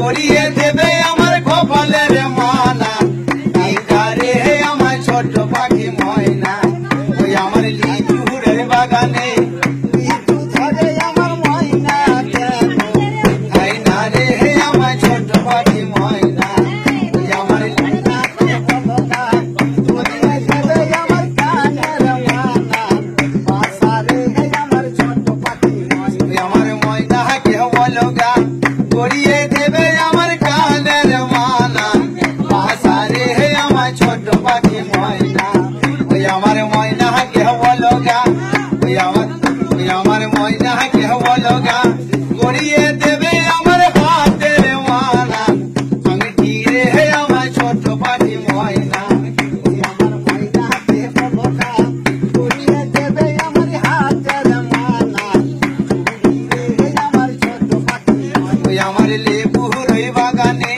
গড়িয়ে দেবে আমার কপালের মালা। রে আমার ছোট পাখি ময়না, ওই আমার লিচুরের বাগানে লিচু ধরে আমার ময়না কেন? তাই না রে আমার ছোট পাখি ময়না, ওই আমার ময়না বলনা গড়িয়ে দেবে আমার কানের মালা। বাসা রে আমার ছোট পাখি ময়না, ওই আমার ময়না কে বলো গা গড়িয়ে দেবে আমার কানের মালা। বাসা রে আমার ছোট পাখি ময়না, ওই আমার ময়না কে বলো গা, ওই আমার ময়না কে বলো গা গড়িয়ে দেবে আমার হাতের মালা। আংটি রে আমার ছোট পাখি ময়না, ওই আমার ময়না কে বলো গা গড়িয়ে দেবে আমার হাতের মালা। আমার ছোট পাখি ওই আমার লেবুর বাগানে